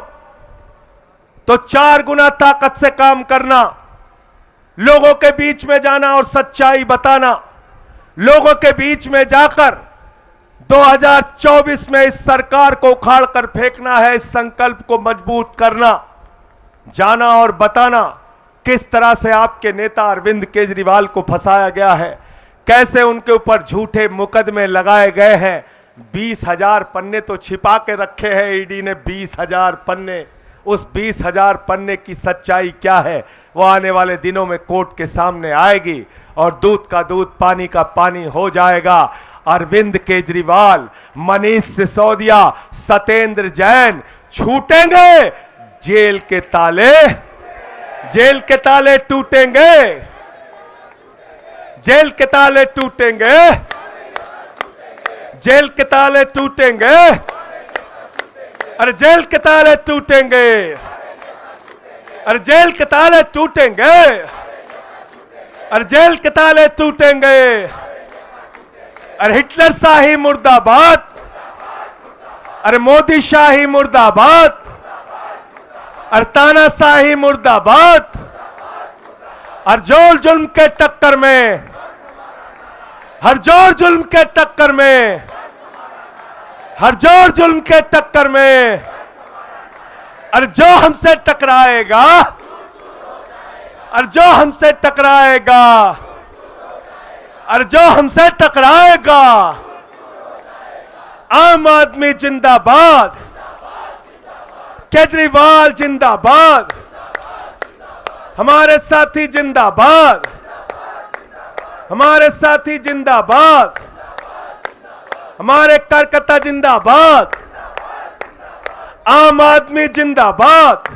तो 4 गुना ताकत से काम करना, लोगों के बीच में जाना और सच्चाई बताना, लोगों के बीच में जाकर 2024 में इस सरकार को उखाड़ कर फेंकना है, इस संकल्प को मजबूत करना, जाना और बताना किस तरह से आपके नेता अरविंद केजरीवाल को फंसाया गया है, कैसे उनके ऊपर झूठे मुकदमे लगाए गए हैं। 20,000 पन्ने तो छिपा के रखे हैं ईडी ने, 20,000 पन्ने। उस 20,000 पन्ने की सच्चाई क्या है वो आने वाले दिनों में कोर्ट के सामने आएगी और दूध का दूध, पानी का पानी हो जाएगा। अरविंद केजरीवाल, मनीष सिसोदिया, सत्येंद्र जैन छूटेंगे, जेल के ताले, जेल के ताले टूटेंगे, जेल के ताले टूटेंगे, जेल के ताले टूटेंगे, अरे जेल के ताले टूटेंगे, अरे जेल के ताले टूटेंगे, अरे जेल के ताले टूटेंगे। अरे हिटलर शाही मुर्दाबाद, अरे मोदी शाही मुर्दाबाद, अरे तानाशाही मुर्दाबाद। हर जोर जुल्म के टक्कर में, हर जोर जुल्म के टक्कर में, हर जोर जुल्म के टक्कर में, अरे जो हमसे टकराएगा, अरे जो हमसे टकराएगा, अरे जो हमसे टकराएगा, आम आदमी जिंदाबाद, केजरीवाल जिंदाबाद, हमारे साथी जिंदाबाद, हमारे साथी जिंदाबाद, हमारे कार्यकर्ता जिंदाबाद, आम आदमी जिंदाबाद,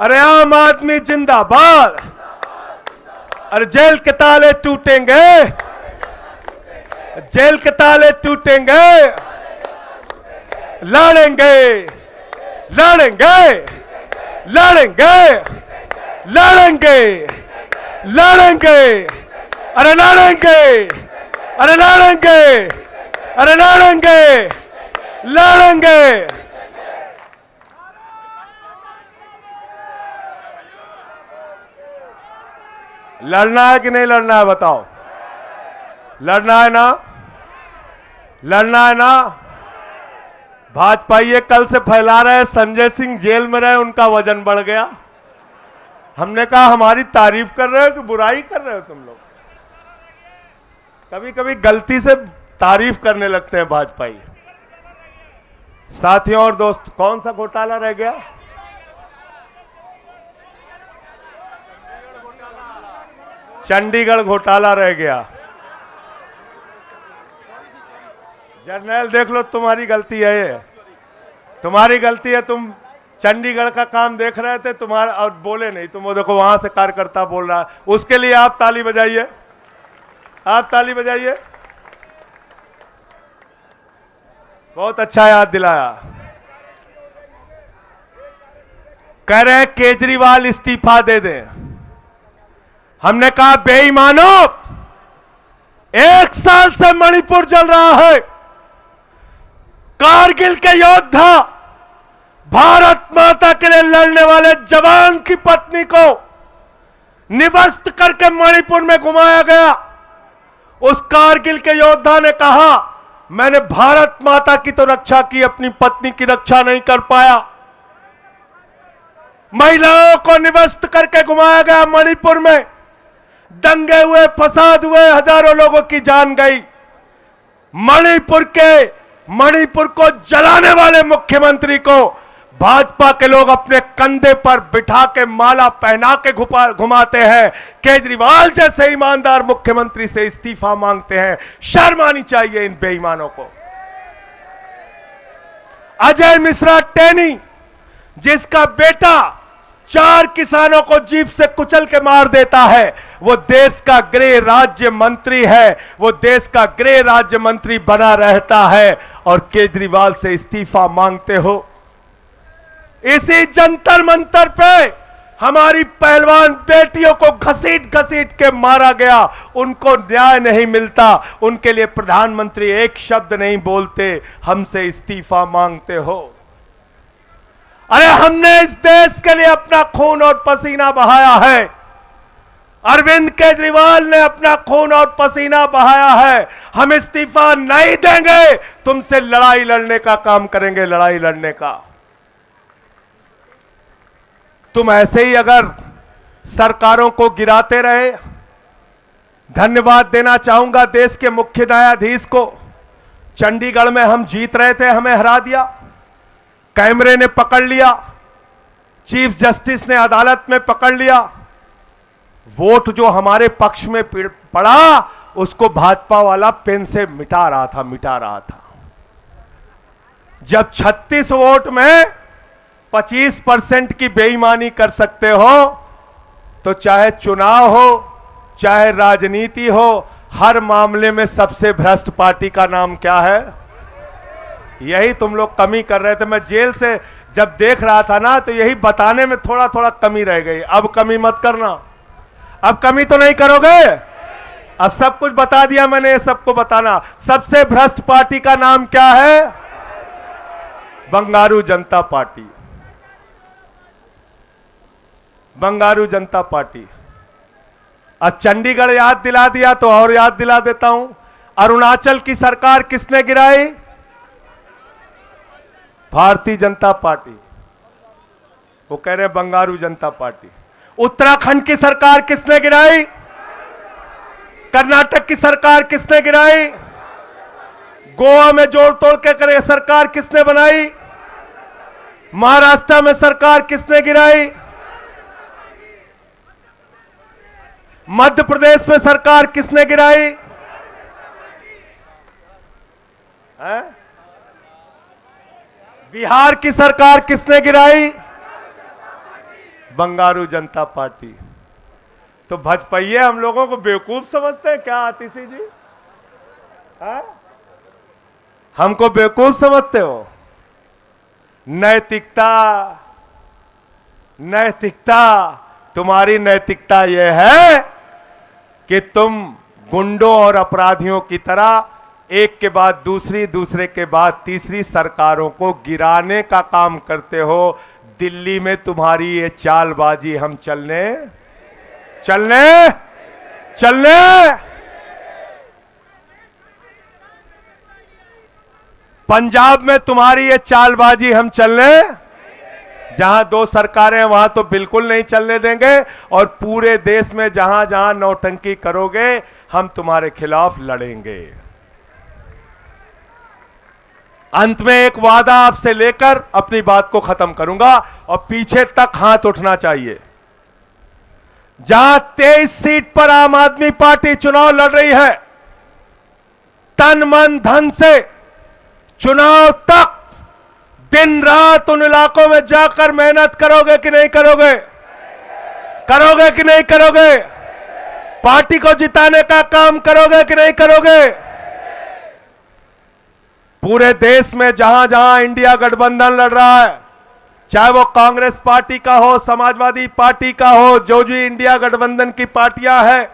अरे आम आदमी जिंदाबाद। अरे जेल के ताले टूटेंगे, जेल के ताले टूटेंगे, लड़ेंगे, लड़ेंगे, लड़ेंगे, लड़ेंगे, लड़ेंगे, अरे लड़ेंगे, अरे लड़ेंगे, अरे लड़ेंगे, लड़ेंगे। लड़ना है कि नहीं लड़ना है बताओ? लड़ना है ना? लड़ना है ना? भाजपा ये कल से फैला रहे संजय सिंह जेल में रहे, उनका वजन बढ़ गया। हमने कहा हमारी तारीफ कर रहे हो कि बुराई कर रहे हो तुम लोग? कभी कभी गलती से तारीफ करने लगते हैं भाजपाई। साथियों और दोस्त, कौन सा घोटाला रह गया? चंडीगढ़ घोटाला रह गया। जर्नल देख लो, तुम्हारी गलती है ये, तुम्हारी गलती है। तुम चंडीगढ़ का काम देख रहे थे, तुम्हारा और बोले नहीं। तुम वो देखो वहां से कार्यकर्ता बोल रहा है, उसके लिए आप ताली बजाइए, आप ताली बजाइए। बहुत अच्छा याद दिलाया। कह रहे हैं केजरीवाल इस्तीफा दे दें। हमने कहा बेईमानो, 1 साल से मणिपुर जल रहा है। कारगिल के योद्धा, भारत माता के लिए लड़ने वाले जवान की पत्नी को निवस्त करके मणिपुर में घुमाया गया। उस कारगिल के योद्धा ने कहा, मैंने भारत माता की तो रक्षा की, अपनी पत्नी की रक्षा नहीं कर पाया। महिलाओं को निवस्त करके घुमाया गया मणिपुर में। दंगे हुए, फसाद हुए, हजारों लोगों की जान गई। मणिपुर को जलाने वाले मुख्यमंत्री को भाजपा के लोग अपने कंधे पर बिठा के माला पहना के घुमाते हैं। केजरीवाल जैसे ईमानदार मुख्यमंत्री से इस्तीफा मांगते हैं। शर्म आनी चाहिए इन बेईमानों को। अजय मिश्रा टेनी, जिसका बेटा 4 किसानों को जीप से कुचल के मार देता है, वो देश का गृह राज्य मंत्री है। वो देश का गृह राज्य मंत्री बना रहता है और केजरीवाल से इस्तीफा मांगते हो। इसी जंतर मंतर पे हमारी पहलवान बेटियों को घसीट घसीट के मारा गया। उनको न्याय नहीं मिलता। उनके लिए प्रधानमंत्री एक शब्द नहीं बोलते, हमसे इस्तीफा मांगते हो। अरे हमने इस देश के लिए अपना खून और पसीना बहाया है। अरविंद केजरीवाल ने अपना खून और पसीना बहाया है। हम इस्तीफा नहीं देंगे, तुमसे लड़ाई लड़ने का काम करेंगे, लड़ाई लड़ने का। तुम ऐसे ही अगर सरकारों को गिराते रहे। धन्यवाद देना चाहूंगा देश के मुख्य न्यायाधीश को। चंडीगढ़ में हम जीत रहे थे, हमें हरा दिया, कैमरे ने पकड़ लिया, चीफ जस्टिस ने अदालत में पकड़ लिया। वोट जो हमारे पक्ष में पड़ा, उसको भाजपा वाला पेन से मिटा रहा था। जब 36 वोट में 25% की बेईमानी कर सकते हो, तो चाहे चुनाव हो, चाहे राजनीति हो, हर मामले में सबसे भ्रष्ट पार्टी का नाम क्या है? यही तुम लोग कमी कर रहे थे। मैं जेल से जब देख रहा था ना, तो यही बताने में थोड़ा थोड़ा कमी रह गई। अब कमी मत करना। अब कमी तो नहीं करोगे? अब सब कुछ बता दिया मैंने, सबको बताना। सबसे भ्रष्ट पार्टी का नाम क्या है? बंगारू जनता पार्टी। बंगारू जनता पार्टी। अब चंडीगढ़ याद दिला दिया तो और याद दिला देता हूं। अरुणाचल की सरकार किसने गिराई? भारतीय जनता पार्टी। वो कह रहे बंगारू जनता पार्टी। उत्तराखंड की सरकार किसने गिराई? कर्नाटक की सरकार किसने गिराई? गोवा में जोड़ तोड़ के करे सरकार किसने बनाई? महाराष्ट्र में सरकार किसने गिराई? मध्य प्रदेश में सरकार किसने गिराई? बिहार की सरकार किसने गिराई? बंगारू जनता पार्टी। तो भाजपाइये हम लोगों को बेवकूफ समझते हैं क्या आतिशी जी? हमको बेवकूफ समझते हो? नैतिकता, नैतिकता, तुम्हारी नैतिकता यह है कि तुम गुंडों और अपराधियों की तरह एक के बाद दूसरी, दूसरे के बाद तीसरी सरकारों को गिराने का काम करते हो। दिल्ली में तुम्हारी ये चालबाजी हम चलने पंजाब में तुम्हारी ये चालबाजी हम चलने, जहां 2 सरकारें हैं वहां तो बिल्कुल नहीं चलने देंगे। और पूरे देश में जहां जहां नौटंकी करोगे, हम तुम्हारे खिलाफ लड़ेंगे। अंत में एक वादा आपसे लेकर अपनी बात को खत्म करूंगा, और पीछे तक हाथ उठना चाहिए। जहां 23 सीट पर आम आदमी पार्टी चुनाव लड़ रही है, तन मन धन से चुनाव तक दिन रात उन इलाकों में जाकर मेहनत करोगे कि नहीं करोगे? करोगे कि नहीं करोगे? पार्टी को जिताने का काम करोगे कि नहीं करोगे? पूरे देश में जहां जहां इंडिया गठबंधन लड़ रहा है, चाहे वो कांग्रेस पार्टी का हो, समाजवादी पार्टी का हो, जो भी इंडिया गठबंधन की पार्टियां हैं,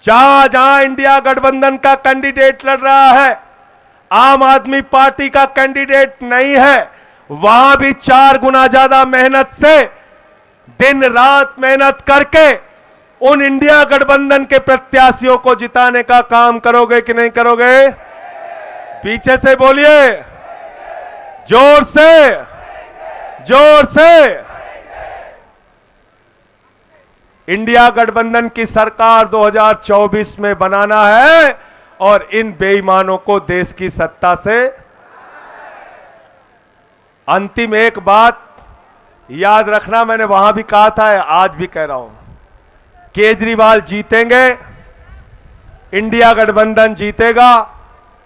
जहां जहां इंडिया गठबंधन का कैंडिडेट लड़ रहा है, आम आदमी पार्टी का कैंडिडेट नहीं है, वहां भी 4 गुना ज्यादा मेहनत से दिन रात मेहनत करके उन इंडिया गठबंधन के प्रत्याशियों को जिताने का काम करोगे कि नहीं करोगे? पीछे से बोलिए, जोर से, जोर से। इंडिया गठबंधन की सरकार 2024 में बनाना है और इन बेईमानों को देश की सत्ता से। अंतिम एक बात याद रखना, मैंने वहां भी कहा था, आज भी कह रहा हूं, केजरीवाल जीतेंगे, इंडिया गठबंधन जीतेगा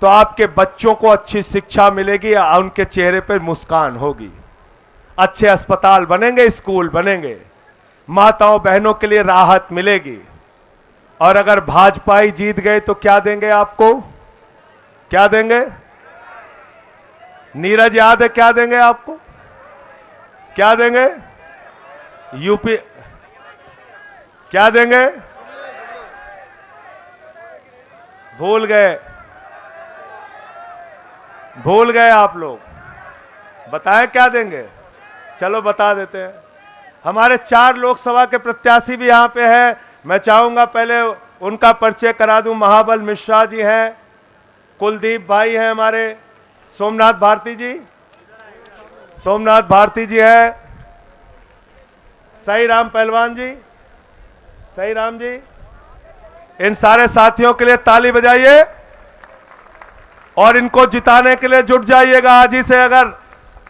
तो आपके बच्चों को अच्छी शिक्षा मिलेगी, उनके चेहरे पर मुस्कान होगी, अच्छे अस्पताल बनेंगे, स्कूल बनेंगे, माताओं बहनों के लिए राहत मिलेगी। और अगर भाजपा ही जीत गए तो क्या देंगे आपको? क्या देंगे? नीरज याद है क्या देंगे आपको? क्या देंगे? यूपी क्या देंगे? भूल गए, भूल गए आप लोग। बताएं क्या देंगे? चलो बता देते हैं। हमारे 4 लोकसभा के प्रत्याशी भी यहां पे हैं। मैं चाहूंगा पहले उनका परिचय करा दूं। महाबल मिश्रा जी हैं, कुलदीप भाई हैं, हमारे सोमनाथ भारती जी, सोमनाथ भारती जी है, सही राम पहलवान जी, सही राम जी। इन सारे साथियों के लिए ताली बजाइए और इनको जिताने के लिए जुट जाइएगा आज ही से। अगर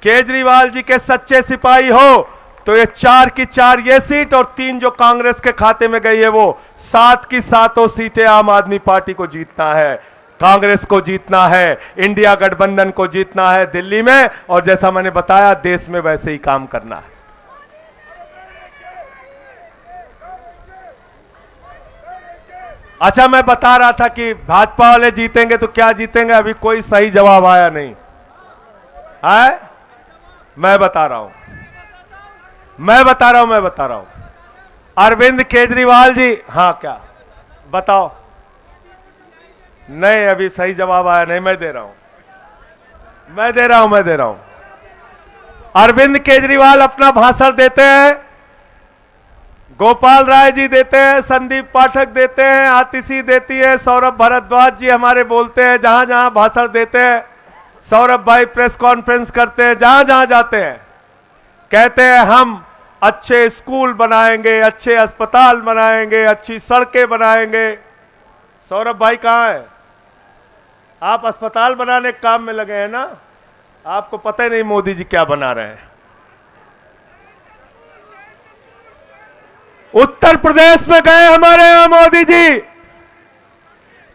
केजरीवाल जी के सच्चे सिपाही हो तो ये 4 की 4 ये सीट और 3 जो कांग्रेस के खाते में गई है वो 7 की 7 सीटें आम आदमी पार्टी को जीतना है, कांग्रेस को जीतना है, इंडिया गठबंधन को जीतना है दिल्ली में, और जैसा मैंने बताया देश में वैसे ही काम करना है। अच्छा, मैं बता रहा था कि भाजपा वाले जीतेंगे तो क्या जीतेंगे, अभी कोई सही जवाब आया नहीं है। मैं बता रहा हूं, मैं बता रहा हूं। अरविंद केजरीवाल जी, हाँ क्या बताओ? नहीं, अभी सही जवाब आया नहीं। मैं दे रहा हूं। अरविंद केजरीवाल अपना भाषण देते हैं, गोपाल राय जी देते हैं, संदीप पाठक देते हैं, आतिशी देती है, सौरभ भारद्वाज जी हमारे बोलते हैं, जहां जहां भाषण देते हैं, सौरभ भाई प्रेस कॉन्फ्रेंस करते हैं, जहां जहां जाते हैं कहते हैं हम अच्छे स्कूल बनाएंगे, अच्छे अस्पताल बनाएंगे, अच्छी सड़कें बनाएंगे। सौरभ भाई कहां है? आप अस्पताल बनाने के काम में लगे हैं ना, आपको पता ही नहीं मोदी जी क्या बना रहे हैं। उत्तर प्रदेश में गए हमारे यहां मोदी जी,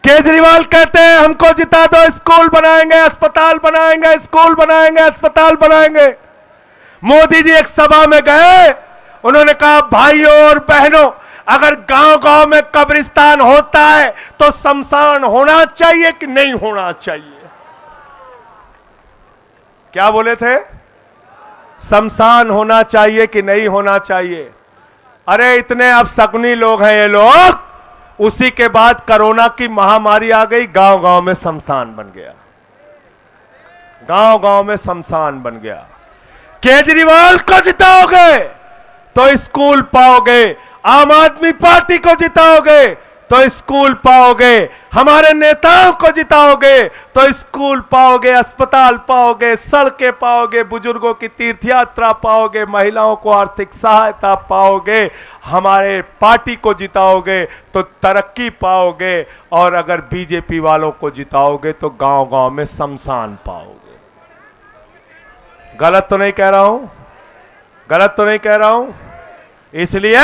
केजरीवाल कहते हैं हमको जिता दो, स्कूल बनाएंगे, अस्पताल बनाएंगे, स्कूल बनाएंगे, अस्पताल बनाएंगे। मोदी जी एक सभा में गए, उन्होंने कहा भाइयों और बहनों, अगर गांव गांव में कब्रिस्तान होता है तो शमशान होना चाहिए कि नहीं होना चाहिए? क्या बोले थे? शमशान होना चाहिए कि नहीं होना चाहिए? अरे इतने अब शकुनी लोग हैं ये लोग। उसी के बाद कोरोना की महामारी आ गई, गांव गांव में शमशान बन गया, गांव गांव में शमशान बन गया। केजरीवाल को जिताओगे तो स्कूल पाओगे, आम आदमी पार्टी को जिताओगे तो स्कूल पाओगे, हमारे नेताओं को जिताओगे तो स्कूल पाओगे, अस्पताल पाओगे, सड़कें पाओगे, बुजुर्गों की तीर्थ यात्रा पाओगे, महिलाओं को आर्थिक सहायता पाओगे, हमारे पार्टी को जिताओगे तो तरक्की पाओगे, और अगर बीजेपी वालों को जिताओगे तो गांव गांव में शमशान पाओगे। गलत तो नहीं कह रहा हूं? गलत तो नहीं कह रहा हूं? इसलिए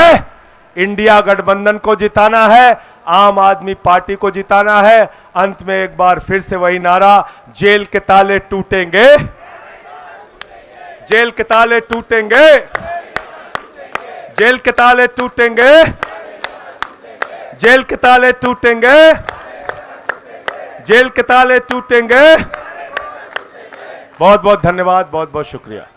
इंडिया गठबंधन को जिताना है, आम आदमी पार्टी को जिताना है। अंत में एक बार फिर से वही नारा, जेल के ताले टूटेंगे, जेल के ताले टूटेंगे, जेल के ताले टूटेंगे, जेल के ताले टूटेंगे, जेल के ताले टूटेंगे। बहुत बहुत धन्यवाद, बहुत बहुत शुक्रिया।